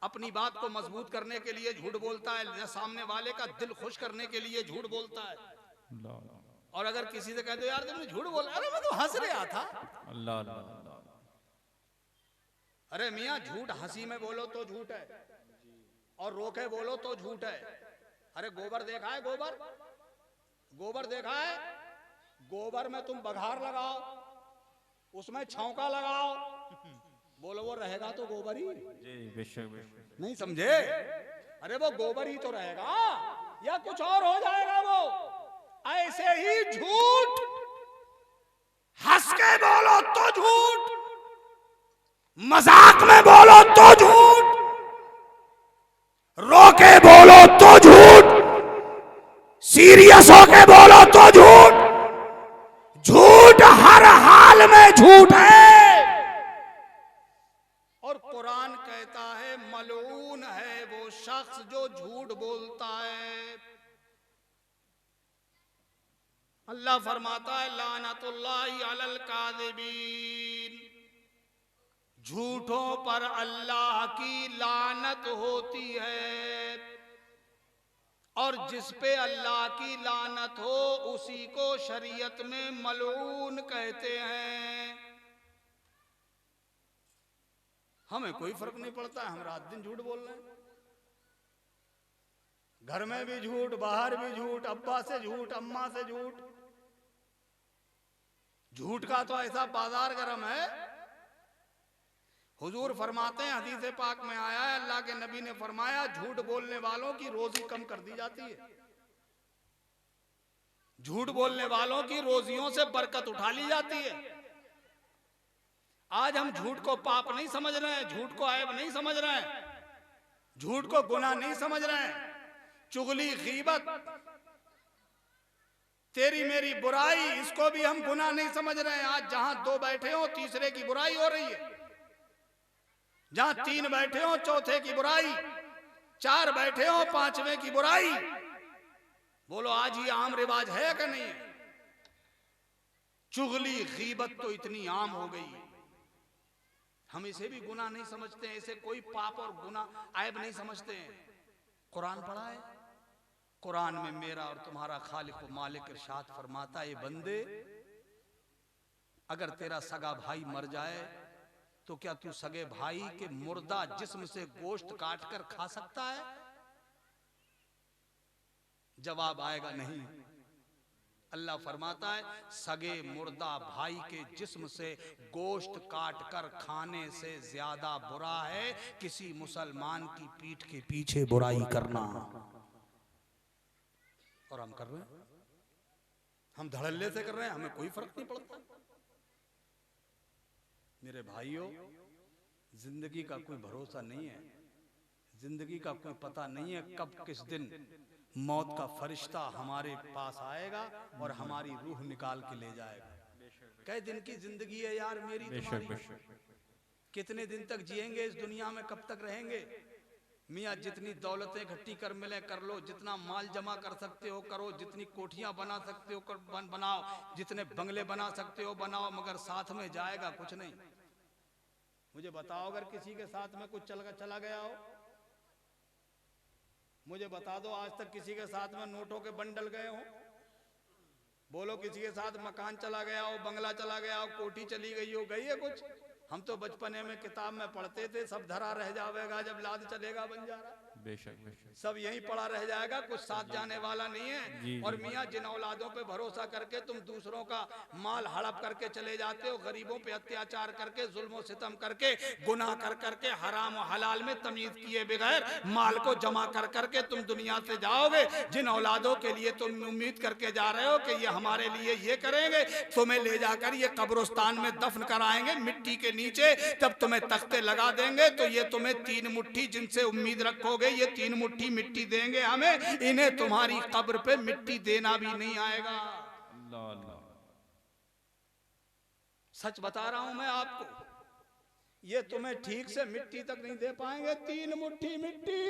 अपनी बात को मजबूत करने के लिए झूठ बोलता है, न सामने वाले का दिल खुश करने के लिए झूठ बोलता है। और अगर किसी से कह दो यार तुमने झूठ बोला, अरे मैं तो हंस रहा था। अल्लाह। अरे मियाँ, झूठ हंसी में बोलो तो झूठ है, और रोके बोलो तो झूठ है। अरे गोबर देखा है? गोबर गोबर देखा है? गोबर में तुम बघार लगाओ, उसमें छौंका लगाओ, बोलो वो रहेगा तो गोबर ही। नहीं समझे? अरे वो गोबर ही तो रहेगा या कुछ और हो जाएगा वो। ऐसे ही झूठ, हंस के बोलो तो झूठ, मजाक में बोलो तो झूठ, रो के बोलो तो झूठ, सीरियस होके बोलो तो झूठ। झूठ हर हाल में झूठ है। और कुरान कहता है मलऊन है वो शख्स जो झूठ बोलता है। अल्लाह फरमाता है लानतुल्लाहि अलल काज़िबीन, झूठों पर अल्लाह की लानत होती है। और जिस पे अल्लाह की लानत हो उसी को शरीयत में मलऊन कहते हैं। हमें कोई फर्क नहीं पड़ता, हम रात दिन झूठ बोल रहे हैं। घर में भी झूठ, बाहर भी झूठ, अब्बा से झूठ, अम्मा से झूठ। झूठ का तो ऐसा बाजार गर्म है। हुजूर फरमाते हैं, हदीस पाक में आया है, अल्लाह के नबी ने फरमाया झूठ बोलने वालों की रोजी कम कर दी जाती है। झूठ बोलने वालों की रोजियों से बरकत उठा ली जाती है। आज हम झूठ को पाप नहीं समझ रहे हैं, झूठ को ऐब नहीं समझ रहे हैं, झूठ को गुनाह नहीं समझ रहे हैं। चुगली, गीबत, तेरी मेरी बुराई, इसको भी हम गुनाह नहीं समझ रहे हैं। आज जहां दो बैठे हो तीसरे की बुराई हो रही है, जहां तीन बैठे हो चौथे की बुराई, चार बैठे हो पांचवें की बुराई। बोलो आज ये आम रिवाज है कि नहीं है? चुगली, गीबत तो इतनी आम हो गई, हम इसे भी गुनाह नहीं समझते हैं, इसे कोई पाप और गुनाह ऐब नहीं समझते हैं। कुरान पढ़ा है, कुरान में मेरा और तुम्हारा खालिक व मालिक इरशाद फरमाता है, बंदे अगर तेरा सगा भाई मर जाए तो क्या तू सगे भाई के मुर्दा जिस्म से गोश्त काट कर खा सकता है? जवाब आएगा नहीं। अल्लाह फरमाता है, सगे मुर्दा भाई के जिस्म से गोश्त काट कर खाने से ज्यादा बुरा है किसी मुसलमान की पीठ के पीछे बुराई करना। और हम कर रहे हैं, हम धड़ल्ले से कर रहे हैं, हमें कोई फर्क नहीं पड़ता। मेरे भाइयों, जिंदगी का कोई भरोसा नहीं है, जिंदगी का कोई पता नहीं है कब किस दिन मौत का फरिश्ता हमारे पास आएगा और हमारी रूह निकाल के ले जाएगा। कई दिन की जिंदगी है यार मेरी तुम्हारी, कितने दिन तक जिएंगे इस दुनिया में, कब तक रहेंगे? मियाँ जितनी दौलतें इकट्ठी कर मिले कर लो, जितना माल जमा कर सकते हो करो, जितनी कोठियां बना सकते हो बनाओ, जितने बंगले बना सकते हो बनाओ, मगर साथ में जाएगा कुछ नहीं। मुझे बताओ अगर किसी के साथ में कुछ चला गया हो, मुझे बता दो आज तक किसी के साथ में नोटों के बंडल गए हो? बोलो किसी के साथ मकान चला गया हो, बंगला चला गया हो, कोठी चली गई हो, गई है कुछ? हम तो बचपने में किताब में पढ़ते थे, सब धरा रह जाएगा जब लाद चलेगा बंजारा। बेशक बेशक सब यहीं पड़ा रह जाएगा, कुछ साथ जाने वाला नहीं है। जी, और जी, मियाँ जिन औलादों पे भरोसा करके तुम दूसरों का माल हड़प करके चले जाते हो, गरीबों पे अत्याचार करके, जुल्म सितम करके, गुनाह कर करके, हराम और हलाल में तमीज किए बगैर माल को जमा कर करके तुम दुनिया से जाओगे, जिन औलादों के लिए तुम उम्मीद करके जा रहे हो कि ये हमारे लिए ये करेंगे, तुम्हें ले जाकर ये कब्रिस्तान में दफन कराएंगे मिट्टी के नीचे, तब तुम्हें तख्ते लगा देंगे तो ये तुम्हें तीन मुट्ठी जिनसे उम्मीद रखोगे ये तीन मुट्ठी मिट्टी देंगे हमें, इन्हें तुम्हारी कब्र पे मिट्टी देना भी नहीं आएगा। अल्लाह अल्लाह। सच बता रहा हूं मैं आपको, ये तुम्हें ठीक से मिट्टी तक नहीं दे पाएंगे, तीन मुट्ठी मिट्टी।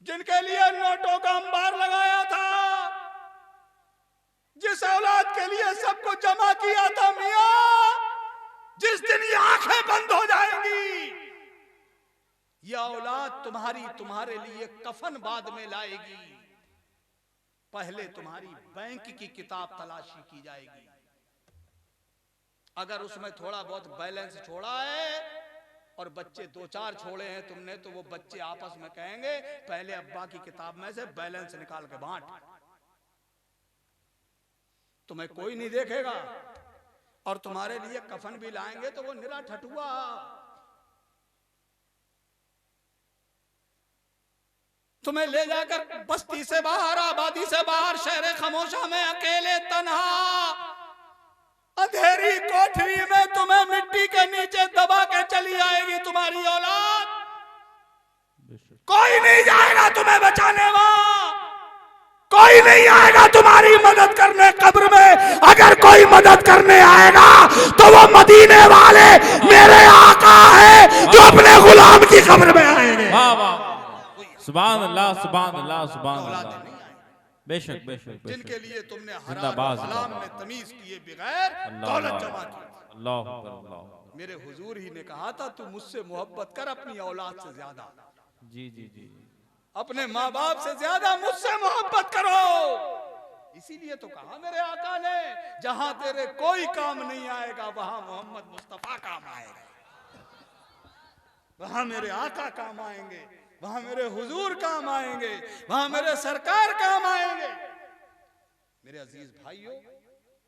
जिनके लिए नोटों का अंबार लगाया था, जिस औलाद के लिए सब कुछ जमा किया था मियां, जिस दिन ये आंखें बंद हो जाएंगी, ये औलाद तुम्हारे लिए कफन बाद में लाएगी। पहले तुम्हारी बैंक की किताब तलाशी की जाएगी। अगर उसमें थोड़ा बहुत बैलेंस छोड़ा है और बच्चे दो चार छोड़े हैं तुमने, तो वो बच्चे आपस में कहेंगे पहले अब्बा की किताब में से बैलेंस निकाल के बांट। तुम्हें कोई नहीं देखेगा और तुम्हारे लिए कफन भी लाएंगे तो वो निरा ठठुआ। तुम्हें ले जाकर बस्ती से बाहर, आबादी से बाहर, शहर खामोशा में अकेले तन्हा अंधेरी कोठरी में तुम्हें मिट्टी के नीचे दबा के चली आएगी तुम्हारी औलाद। कोई नहीं जाएगा तुम्हें बचाने, वहां कोई नहीं आएगा तुम्हारी मदद करने कब्र में। अगर कोई मदद करने आएगा तो वो मदीने वाले मेरे आका है जो अपने गुलाम की कब्र में आएंगे। वाह वाह, सुभान अल्लाह सुभान अल्लाह सुभान अल्लाह। बेशक बेशक, जिनके लिए तुमने जिंदाबाद हराम में तमीज किए बगैर दौलत जमा की। अल्लाह अल्लाह। मेरे हुजूर ही ने कहा था तू मुझसे मोहब्बत कर अपनी औलाद से ज्यादा। जी जी जी, अपने माँ बाप से ज्यादा मुझसे मोहब्बत करो। इसीलिए तो कहा मेरे आका ने, जहां तेरे कोई काम नहीं आएगा वहां मोहम्मद मुस्तफा काम आएगा, वहां मेरे आका काम आएंगे, वहां मेरे हुजूर काम आएंगे, वहां मेरे सरकार काम आएंगे। मेरे अजीज भाइयों,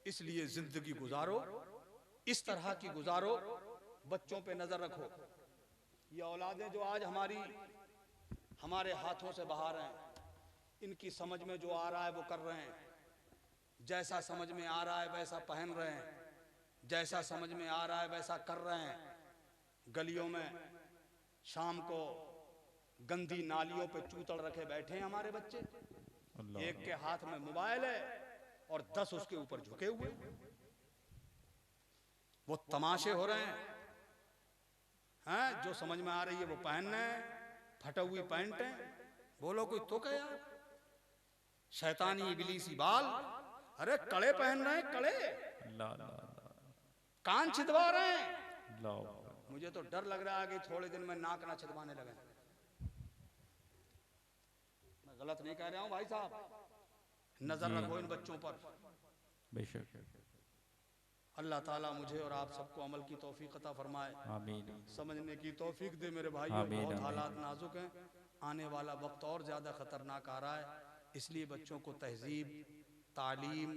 इसलिए जिंदगी गुजारो, इस तरह की गुजारो, बच्चों पे नजर रखो। ये औलादें जो आज हमारे हाथों से बाहर हैं, इनकी समझ में जो आ रहा है वो कर रहे हैं, जैसा समझ में आ रहा है वैसा पहन रहे हैं, जैसा समझ में आ रहा है वैसा कर रहे हैं। गलियों में शाम को गंदी नालियों पे चूतड़ रखे बैठे हैं हमारे बच्चे। एक के हाथ में मोबाइल है और 10 उसके ऊपर झुके हुए। वो तमाशे हो रहे हैं, जो समझ में आ रही है वो पहन रहे हैं, फटा हुई पैंट है। बोलो कोई तो क्या यार, शैतानी इबलीसी बाल, अरे कड़े पहन रहे हैं, कड़े कान छिदवा रहे हैं। मुझे तो डर लग रहा है कि थोड़े दिन में नाक ना छिदवाने लगे। मैं गलत नहीं कह रहा हूं भाई साहब, नजर रखो इन बच्चों पर। बेशक अल्लाह ताला मुझे और आप सबको अमल की तौफीक अता फरमाए, आमीन। समझने की तौफीक दे मेरे भाइयों। बहुत हालात नाजुक हैं, आने वाला वक्त और ज्यादा खतरनाक आ रहा है। इसलिए बच्चों को तहजीब, तालीम,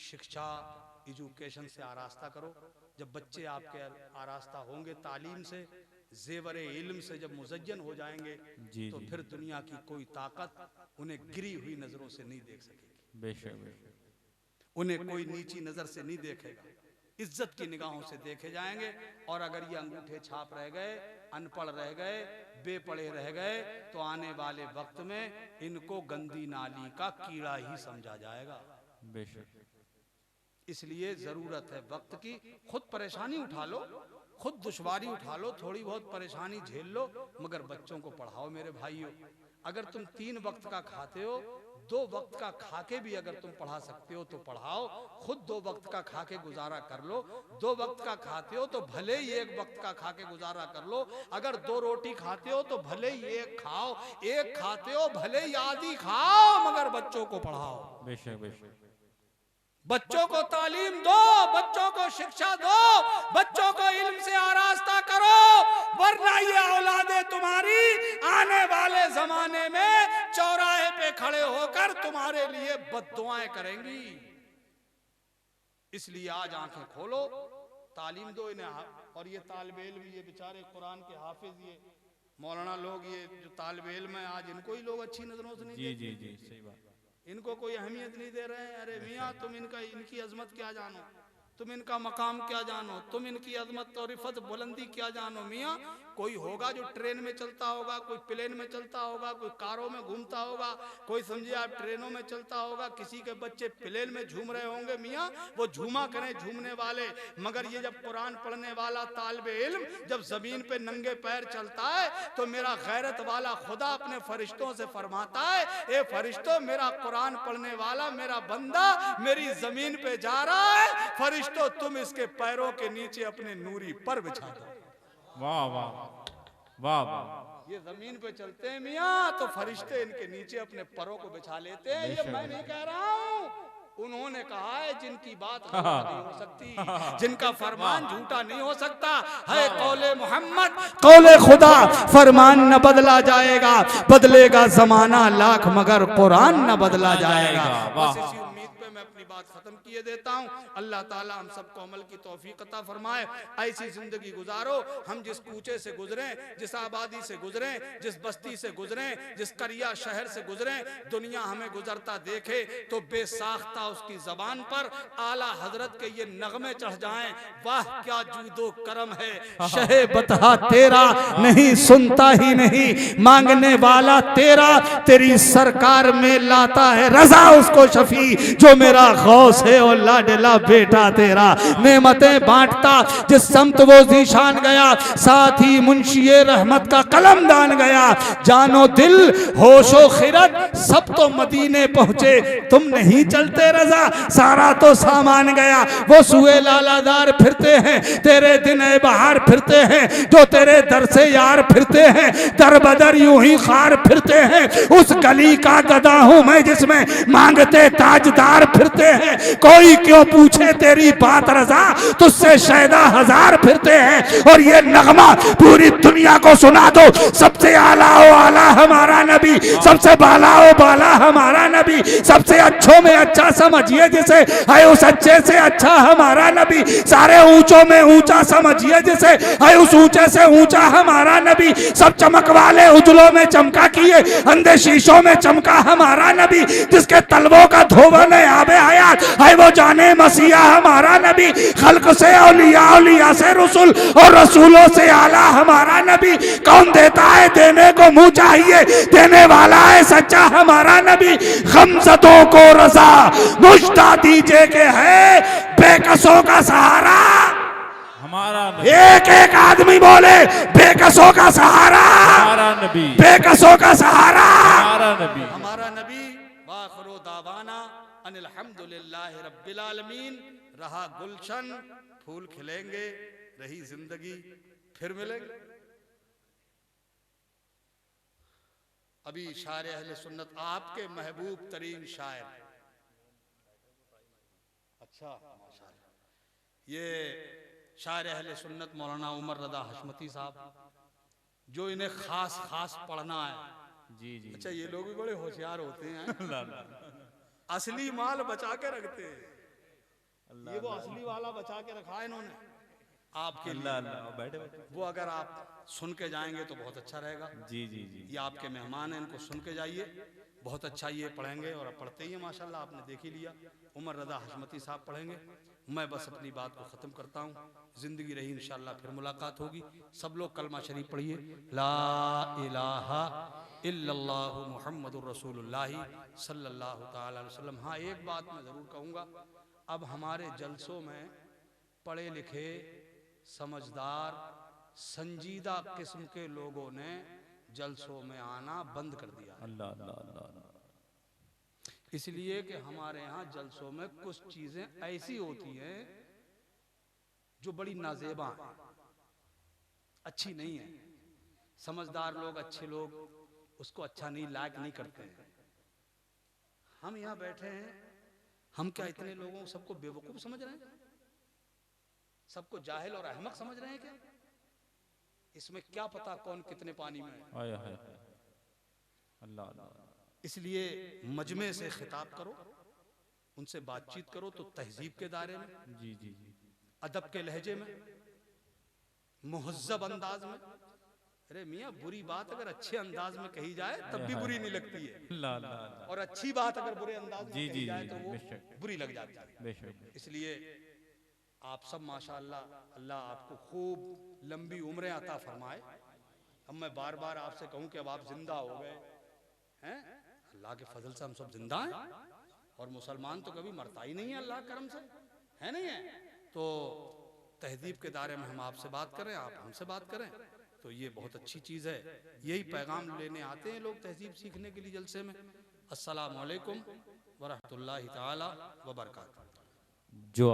शिक्षा, एजुकेशन से आरास्ता करो। जब बच्चे आपके आरास्ता होंगे तालीम से, जेवरे इल्म से जब मुज़य्यन हो जाएंगे तो फिर दुनिया की कोई ताकत उन्हें गिरी हुई नजरों से नहीं देख सकेगी। बेशक उन्हें कोई नीची नजर से नहीं देखेगा, इज्जत की निगाहों से देखे जाएंगे। और अगर ये अंगूठे छाप रह गए, अनपढ़ रह गए, बेपढ़े रह गए, तो आने वाले वक्त में इनको गंदी नाली का कीड़ा ही समझा जाएगा। बेशक इसलिए जरूरत है वक्त की। खुद परेशानी उठा लो, खुद दुश्वारी उठा लो, थोड़ी बहुत परेशानी झेल लो, मगर बच्चों को पढ़ाओ मेरे भाइयों। अगर तुम 3 वक्त का खाते हो, 2 वक्त का खाके भी अगर तुम पढ़ा सकते हो तो पढ़ाओ। खुद 2 वक्त का खाके गुजारा कर लो। 2 वक्त का खाते हो तो भले ही 1 वक्त का खाके गुजारा कर लो। अगर 2 रोटी खाते हो तो भले ही 1 खाओ, 1 खाते हो भले ही आधी खाओ, मगर बच्चों को पढ़ाओ। बेशक बेशक बच्चों को तालीम दो, बच्चों को शिक्षा दो, बच्चों को इल्म से आरास्ता करो, वरना ये औलादे तुम्हारी आने वाले जमाने में चौराहे पे खड़े होकर तुम्हारे लिए बद्दुआएं करेंगी। इसलिए आज आंखें खोलो, तालीम दो इन्हें। और ये तालिबे इल्म, ये बेचारे कुरान के हाफिज, ये मौलाना लोग, ये जो तालिबे इल्म है, आज इनको ही लोग अच्छी नजरों से नहीं देखते। जी सही बात, इनको कोई अहमियत नहीं दे रहे हैं। अरे मियाँ तुम इनकी अजमत क्या जानो, तुम इनका मकाम क्या जानो, तुम इनकी अजमत और रिफत बुलंदी क्या जानो। मियाँ कोई होगा जो ट्रेन में चलता होगा, कोई प्लेन में चलता होगा, कोई कारों में घूमता होगा, कोई समझिए आप ट्रेनों में चलता होगा, किसी के बच्चे प्लेन में झूम रहे होंगे। मियाँ वो झूमा करें झूमने वाले, मगर ये जब कुरान पढ़ने वाला तालिबे इल्म जब जमीन पे नंगे पैर चलता है तो मेरा गैरत वाला खुदा अपने फरिश्तों से फरमाता है, ए फरिश्तों मेरा कुरान पढ़ने वाला मेरा बंदा मेरी जमीन पे जा रहा है, फरिश्तों तुम इसके पैरों के नीचे अपने नूरी पर बिछा दो। वाह वाह वाह वाह। ये जमीन पे चलते हैं मियाँ तो फरिश्ते इनके नीचे अपने परों को बिछा लेते हैं। ये मैं नहीं कह रहा हूँ, उन्होंने कहा है जिनकी बात गलत नहीं हो सकती, जिनका फरमान झूठा नहीं हो सकता है कौले मोहम्मद कौले खुदा, फरमान न बदला जाएगा, बदलेगा जमाना लाख मगर कुरान न बदला जाएगा। बस इसी उम्मीद पे मैं अपनी बात खत्म किए देता हूँ। अल्लाह ताला हम सबको अमल की तौफीक अता फरमाए। ऐसी जिंदगी गुजारो, हम जिस कूचे से गुजरे, जिस आबादी से गुजरे, जिस बस्ती से गुजरे, जिस करिया शहर से गुजरे, दुनिया हमें गुजरता देखे तो बेसाख्ता उसकी जबान पर आला हजरत के ये नगमे चढ़ जाएं, वाह क्या जूदो करम है शहे बतहा तेरा, नहीं सुनता ही नहीं मांगने वाला तेरा, तेरी सरकार में लाता है रजा उसको शफी जो मेरा गौस है और लाडला बेटा तेरा। नेमतें बांटता जिस समत वो जीशान गया, साथ ही मुंशिए रहमत का कलम दान गया। जानो दिल होशो खिरत सब तो मदीने पहुंचे, तुम नहीं चलते रजा सारा तो सामान गया। वो सुए लालादार फिरते हैं, तेरे दिन बहार फिरते हैं, जो तेरे दर से यार फिरते हैं, दर बदर यूं ही खार फिरते हैं। उस गली का गदा हूं मैं जिसमें मांगते ताजदार फिरते हैं। कोई क्यों पूछे तेरी बात रजा, तुझसे शायदा हजार फिरते हैं। और ये नगमा पूरी दुनिया को सुना दो, सबसे आला ओ आला हमारा नबी, सबसे बाला ओ बाला हमारा नबी, सबसे अच्छों में अच्छा समझिए जिसे, है उस अच्छे से अच्छा हमारा नबी। सारे ऊंचों में ऊंचा समझिए जिसे, है उस ऊंचे से ऊंचा हमारा नबी। सब चमक वाले उजलों में चमका किए, अंधे शीशों में चमका हमारा नबी। जिसके तलवों का धोवन है आब साहिब हयात है वो जाने मसीहा हमारा नबी, खल्क से औलिया, औलिया से रसूल और रसूलों से आला हमारा नबी। कौन देता है देने को मुंह चाहिए, देने वाला है सच्चा हमारा नबी। खमसतों को रजा मुश्ता दीजिए के है बेकसों का सहारा हमारा नबी, एक एक आदमी बोले बेकसों का सहारा, हमारा नबी, बेकसों का सहारा हमारा नबी। हमारा नबी। वाखिरु दावाना अनिल हम्दुलिल्लाहि रब्बिल आलमीन। रहा गुलशन, फूल खिलेंगे, रही जिंदगी, फिर मिलेंगे। अभी शायर अहले सुन्नत, आपके महबूब तरीन शायर, अच्छा माशाअल्लाह, ये शायर अहले सुन्नत मौलाना उमर रजा हशमती साहब, जो इन्हें खास खास पढ़ना है। जी जी। अच्छा, ये लोग भी बड़े होशियार होते हैं, असली माल बचा के रखते हैं। ये वो असली वाला बचा के रखा है इन्होंने आपके लिए। बैठे बैठे। वो अगर आप सुन के जाएंगे तो बहुत अच्छा रहेगा। जी जी जी। ये आपके मेहमान हैं, इनको सुन के जाइए, बहुत अच्छा ये पढ़ेंगे। और अब पढ़ते ही हैं माशाल्लाह, आपने देख ही लिया, उमर रजा हशमती साहब पढ़ेंगे। मैं बस अपनी बात को ख़त्म करता हूँ। ज़िंदगी रही इंशाल्लाह फिर मुलाकात होगी। सब लोग कलमा शरीफ पढ़िए, ला इलाहा इल्लल्लाहु मुहम्मदुर रसूलुल्लाह सल्लल्लाहु ताला अलैहि वसल्लम। हाँ, एक बात मैं ज़रूर कहूँगा, अब हमारे जलसों में पढ़े लिखे, समझदार, संजीदा किस्म के लोगों ने जलसों में आना बंद कर दिया। अल्लाह अल्लाह अल्लाह। इसलिए कि हमारे यहाँ जलसों में कुछ चीजें ऐसी होती हैं जो बड़ी नाजेबा हैं, अच्छी नहीं है। समझदार लोग, अच्छे लोग उसको अच्छा नहीं, लायक नहीं करते हैं। हम यहाँ बैठे हैं, हम क्या इतने लोगों सबको बेवकूफ समझ रहे हैं? सबको जाहिल और अहमक समझ रहे हैं क्या? इसमें क्या पता कौन कितने पानी में है। आया है अल्लाह अल्लाह। इसलिए मजमे से खिताब करो, उनसे बातचीत करो तो तहजीब के दायरे में, जी जी जी। अदब के लहजे में, मुहज्जब अंदाज में। अरे मियाँ, बुरी बात अगर अच्छे अंदाज में कही जाए तब भी बुरी नहीं लगती है, अल्लाह अल्लाह। और अच्छी बात अगर बुरे अंदाज में जी कही जी जाए तो जी, वो बेशक बुरी लग जाती है। बेशक। इसलिए आप सब माशाअल्लाह, अल्लाह आपको खूब लंबी उम्रें अता फरमाए। अब मैं बार बार आपसे कहूं कि अब आप जिंदा हो गए हैं, अल्लाह के फजल से हम सब जिंदा हैं, और मुसलमान तो कभी मरता ही नहीं है अल्लाह करम से, है नहीं है? तो तहजीब के दायरे में हम आपसे बात करें, आप हमसे बात करें, तो ये बहुत अच्छी चीज़ है। यही पैगाम लेने आते हैं लोग तहजीब सीखने के लिए जलसे में। अस्सलामु अलैकुम वरहमतुल्लाहि ताला व बरकातहू। जो